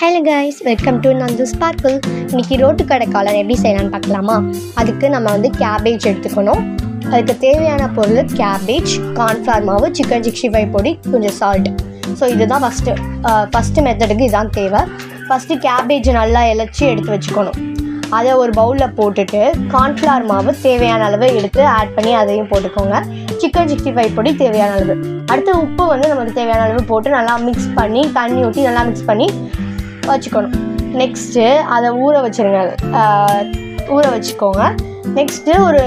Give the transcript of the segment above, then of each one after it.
Hello guys, welcome to Nandu sparkle. இன்றைக்கி road கடை காளான் எப்படி செய்யலான்னு பார்க்கலாமா? அதுக்கு நம்ம கேபேஜ் எடுத்துக்கணும். அதுக்கு தேவையான பொருள் கேபேஜ், கார்ன்ஃப்ளவர் மாவு, சிக்கன் 65 பொடி, கொஞ்சம் சால்ட். ஸோ இதுதான் ஃபஸ்ட்டு மெத்தடுக்கு இதுதான் தேவை. ஃபஸ்ட்டு கேபேஜ் நல்லா இலச்சி எடுத்து வச்சுக்கணும். அதை ஒரு பவுலில் போட்டுட்டு கார்ன்ஃப்ளவர் மாவு தேவையான அளவு எடுத்து ஆட் பண்ணி அதையும் போட்டுக்கோங்க. சிக்கன் 65 பொடி தேவையான அளவு. அடுத்து உப்பு நமக்கு தேவையான அளவு போட்டு நல்லா மிக்ஸ் பண்ணி தண்ணி ஊற்றி நல்லா மிக்ஸ் பண்ணி வச்சுக்கணும். நெக்ஸ்ட்டு அதை ஊற வச்சுக்கோங்க. நெக்ஸ்ட்டு ஒரு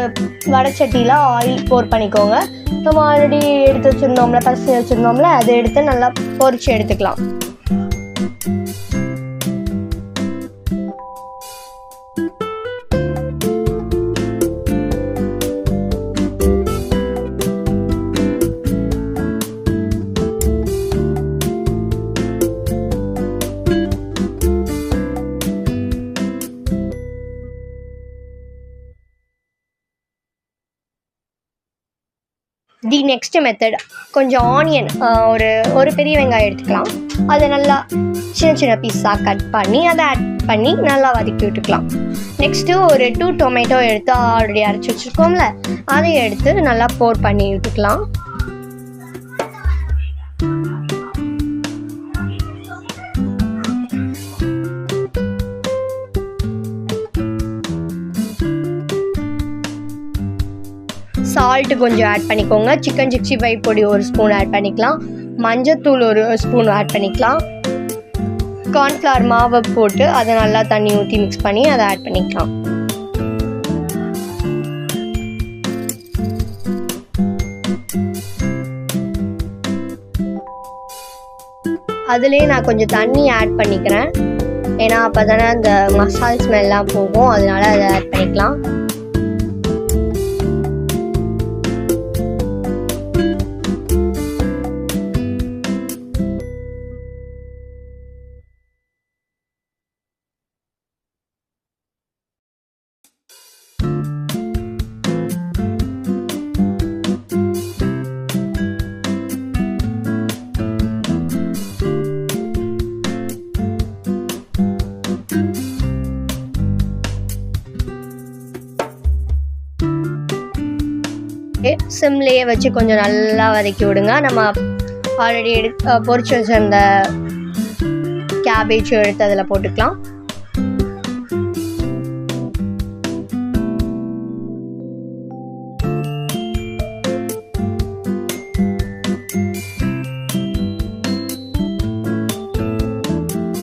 வடைச்சட்டியில் ஆயில் போர் பண்ணிக்கோங்க. நம்ம ஆல்ரெடி எடுத்து வச்சுருந்தோம்ல, பறிச்சு வச்சுருந்தோம்ல, அதை எடுத்து நல்லா பொரிச்சு எடுத்துக்கலாம். தி நெக்ஸ்ட் மெத்தட், கொஞ்சம் ஆனியன், ஒரு பெரிய வெங்காயம் எடுத்துக்கலாம். அதை நல்லா சின்ன சின்ன பீஸாக கட் பண்ணி அதை ஆட் பண்ணி நல்லா வதக்கி விட்டுக்கலாம். நெக்ஸ்ட்டு ஒரு 2 டொமேட்டோ எடுத்து ஆல்ரெடி அரைச்சி வச்சுருக்கோம்ல, அதை எடுத்து நல்லா போர் பண்ணி விட்டுக்கலாம். சால்ட்டு கொஞ்சம் ஆட் பண்ணிக்கோங்க. சிக்கன் 65 பொடி 1 ஸ்பூன் ஆட் பண்ணிக்கலாம். மஞ்சத்தூள் 1 ஸ்பூன் ஆட் பண்ணிக்கலாம். கார்ன்ஃப்ளவர் மாவை போட்டு அதை நல்லா தண்ணி ஊற்றி மிக்ஸ் பண்ணி அதை ஆட் பண்ணிக்கலாம். அதுலேயே நான் கொஞ்சம் தண்ணி ஆட் பண்ணிக்கிறேன். ஏன்னா அப்போ தானே அந்த மசால் ஸ்மெல்லாம் போகும், அதனால அதை ஆட் பண்ணிக்கலாம். சிம்லேயே வச்சு கொஞ்சம் நல்லா வதக்கி விடுங்க. நம்ம ஆல்ரெடி பொரிச்சு வச்சிருந்த கேபேஜ் எடுத்து அதில் போட்டுக்கலாம்.